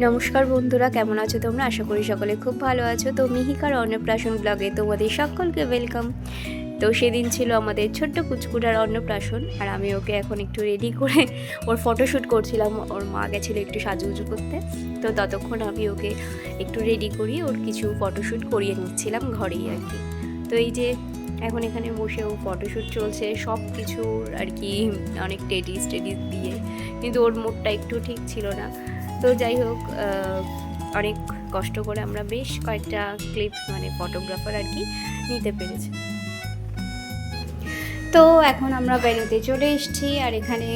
নমস্কার বন্ধুরা, কেমন আছো তোমরা? আশা করি সকলে খুব ভালো আছো। তো মিহিকার অন্নপ্রাশন ব্লগে তোমাদের সকলকে ওয়েলকাম। তো সেদিন ছিল আমাদের ছোট্ট পুচকুটার অন্নপ্রাশন, আর আমি ওকে এখন একটু রেডি করে ওর ফটোশ্যুট করছিলাম। ওর মা গেছিলো একটু সাজুগুজু করতে, তো ততক্ষণ আমি ওকে একটু রেডি করিয়ে ওর কিছু ফটোশ্যুট করিয়ে নিচ্ছিলাম ঘরেই আর কি। তো এই যে এখন এখানে বসে ও ফটোশ্যুট চলছে সব কিছুর আর কি, অনেক টেডিস দিয়ে, কিন্তু ওর মুডটা একটু ঠিক ছিল না। তো যাই হোক, অনেক কষ্ট করে আমরা বেশ কয়েকটা ক্লিপ মানে ফটোগ্রাফার আর কি নিতে পেরেছি। তো এখন আমরা বেরোতে চলে এসেছি, আর এখানে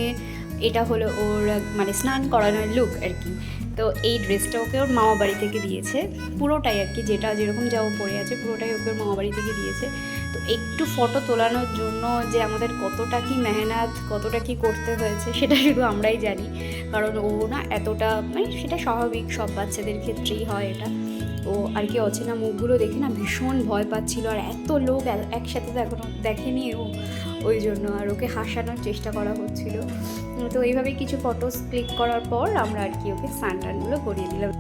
এটা হলো ওর মানে স্নান করানোর লুক আর কি। তো এই ড্রেসটা ওকে ওর মামা বাড়ি থেকে দিয়েছে পুরোটাই আর কি, যেটা যেরকম যাও পরে আছে পুরোটাই ওকে ওর মামা বাড়ি থেকে দিয়েছে। তো একটু ফটো তোলানোর জন্য যে আমাদের কতটা কি মেহনত, কতটা কি করতে হয়েছে সেটা শুধু আমরাই জানি, কারণ ও না এতটা মানে সেটা স্বাভাবিক, সব বাচ্চাদের ক্ষেত্রেই হয় এটা। ও আর কি অচেনা মুখগুলো দেখে না ভীষণ ভয় পাচ্ছিল, আর এত লোক একসাথে তো এখনও দেখেনি ও, ওই জন্য আর ওকে হাসানোর চেষ্টা করা হচ্ছিল। তো এইভাবে কিছু ফটোস ক্লিক করার পর আমরা আর কি ওকে স্নান টানগুলো করিয়ে দিলাম।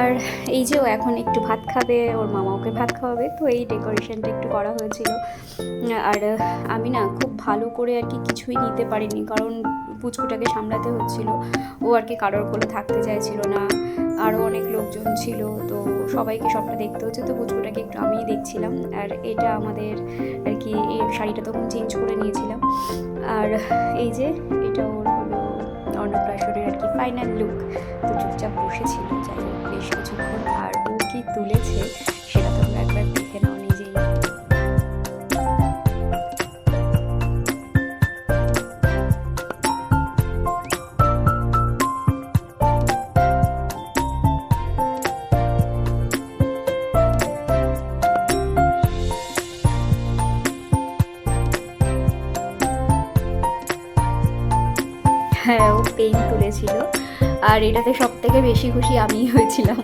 আর এই যে ও এখন একটু ভাত খাবে, ওর মামা ওকে ভাত খাওয়াবে, তো এই ডেকোরেশনটা একটু করা হয়েছিল। আর আমি না খুব ভালো করে আর কি কিছুই নিতে পারিনি, কারণ পুচকুটাকে সামলাতে হচ্ছিল। ও আর কি কারোর কোলে থাকতে চাইছিল না, আরও অনেক লোকজন ছিল, তো সবাইকে সবটা দেখতে হচ্ছে, তো পুচকুটাকে একটু আমিই দেখছিলাম। আর এটা আমাদের আর কি এই শাড়িটা তখন চেঞ্জ করে নিয়েছিলাম। আর এই যে এটা ওর হলো অন্নপ্রাশনের আর কি ফাইনাল লুক। তো চুপচাপ বসেছিল যাই হোক বেশ কিছুক্ষণ, আর ও কি তুলেছে সেটা তোমরা একবার দেখে নাও নিজেই। হ্যাঁ, ও পেন তুলেছিল, আর এটাতে সব থেকে বেশি খুশি আমিই হয়েছিলাম,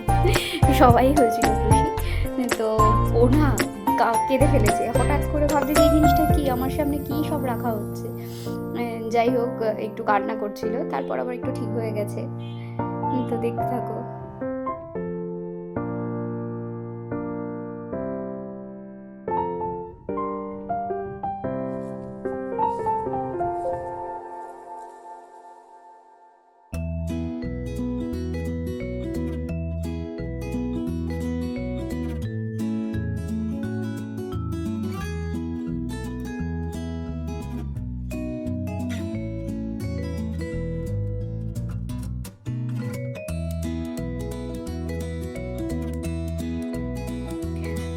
সবাই হয়েছিল খুশি। তো ও না কেঁদে ফেলেছে, হঠাৎ করে ভাবছে যে এই জিনিসটা কি, আমার সামনে কি সব রাখা হচ্ছে। যাই হোক একটু কান্না করছিল, তারপর আবার একটু ঠিক হয়ে গেছে। তো দেখতে থাকো।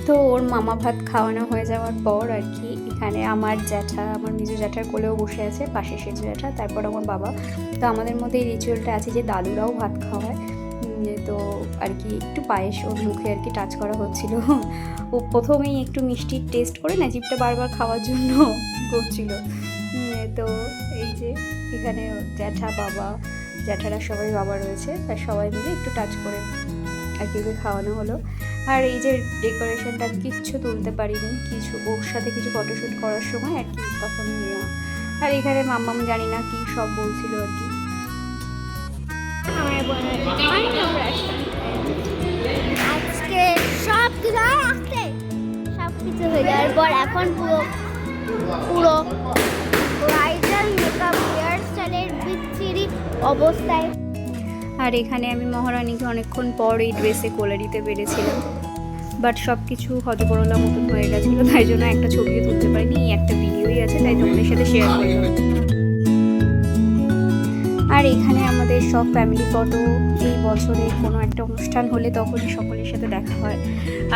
তো ওর মামা ভাত খাওয়ানো হয়ে যাওয়ার পর আর কি এখানে আমার জ্যাঠা, আমার মেজো জ্যাঠার কোলেও বসে আছে, পাশে সেজো জ্যাঠা, তারপর আমার বাবা। তো আমাদের মধ্যে এই রিচুয়ালটা আছে যে দাদুরাও ভাত খাওয়ায়। তো আর কি একটু পায়েস ওর মুখে আর কি টাচ করা হচ্ছিল। ও প্রথমেই একটু মিষ্টির টেস্ট করে না জিভটা বারবার খাওয়ার জন্য করছিল। তো এই যে এখানে জ্যাঠা, বাবা, জ্যাঠারা সবাই বাবা রয়েছে, আর সবাই মিলে একটু টাচ করে আর কি ওকে খাওয়ানো হলো। আর এই যে ডেকোরেশনটা কিচ্ছু তুলতে পারিনি, কিছু ওর সাথে কিছু ফটোশ্যুট করার সময় আর কি তখন। আর এখানে মাম্মাম জানি না কি সব বলছিল আর কি। আজকে সব কিছু হয়ে যাওয়ার পর এখন পুরো পুরো ব্রাইডাল মেকআপ হেয়ার স্টাইলের বিচ্ছিরি অবস্থায়। আর এখানে আমি মহারানীকে অনেকক্ষণ পর এই ড্রেসে কোলে দিতে পেরেছিলাম, বাট সব কিছু হজবরলা মতন হয়ে গেছিলো, তাই জন্য একটা ছবিও তুলতে পারিনি। এই একটা ভিডিওই আছে, তাই তোমাদের সাথে শেয়ার করলাম। আর এখানে আমাদের সব ফ্যামিলি ফটো, এই বছরে কোনো একটা অনুষ্ঠান হলে তখনই সকলের সাথে দেখা হয়।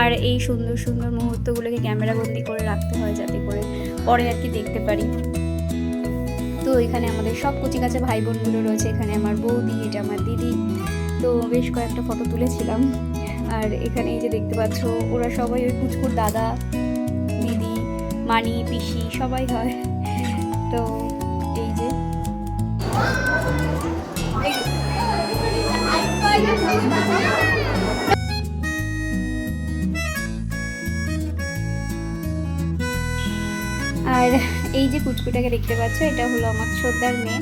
আর এই সুন্দর সুন্দর মুহূর্তগুলোকে ক্যামেরাবন্দি করে রাখতে হয়, যাতে করে পরে আর কি দেখতে পারি। তো এখানে আমাদের সব কচিকাচা ভাই বোনগুলো রয়েছে। এখানে আমার বৌদি, এটা আমার দিদি। তো বেশ কয়েকটা ফটো তুলেছিলাম। আর এখানে এই যে দেখতে পাচ্ছ, ওরা সবাই ওই পুচকুর দাদা, দিদি, মানি, পিসি সবাই হয়। তো এই যে আর এই যে পুচকুটাকে দেখতে পাচ্ছ, এটা হলো আমার ছোটদার মেয়ে।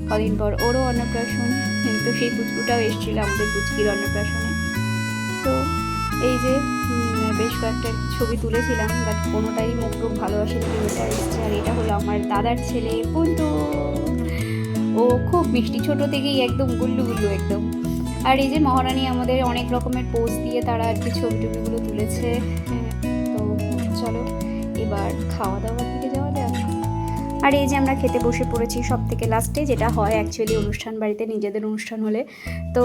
কদিন পর ওরও অন্নপ্রাশন, তো সেই পুচকুটাও এসেছিল আমাদের পুচকির অন্নপ্রাশনে। তো এই যে বেশ কয়েকটা ছবি তুলেছিলাম, বাট কোনোটাই মুখ টুক ভালো আসেনি, ওটা এসছে। আর এটা হলো আমার দাদার ছেলে পুন্টু, ও খুব মিষ্টি, ছোট থেকেই একদম গুল্লু গুল্লু একদম। আর এই যে মহারানী আমাদের অনেক রকমের পোজ দিয়ে তারা আর কি ছবি টবিগুলো তুলেছে। তো চলো এবার খাওয়া দাওয়ার দিকে যাওয়া যাক। আর এই যে আমরা খেতে বসে পড়েছি সব থেকে লাস্টে, যেটা হয় অ্যাকচুয়ালি অনুষ্ঠান বাড়িতে, নিজেদের অনুষ্ঠান হলে। তো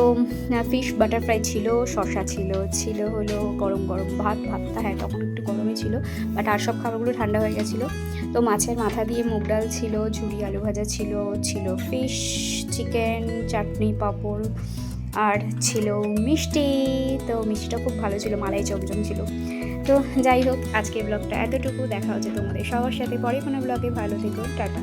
ফিশ বাটার ফ্রাই ছিল, শসা ছিল, ছিল হলো গরম গরম ভাতটা, হ্যাঁ তখন একটু গরমই ছিল, বাট আর সব খাবারগুলো ঠান্ডা হয়ে গেছিলো। তো মাছের মাথা দিয়ে মুগ ডাল ছিল, ঝুরি আলু ভাজা ছিল, ছিল ফিশ, চিকেন, চাটনি, পাঁপড়, আর ছিল মিষ্টি। তো মিষ্টিটা খুব ভালো ছিল, মালাই চমচম ছিল। তো যাই হোক, আজকের ব্লগটা এতটুকু। দেখা হচ্ছে তোমাদের সবার সাথে পরে কোনো ব্লগে। ভালো থেকো, টাটা।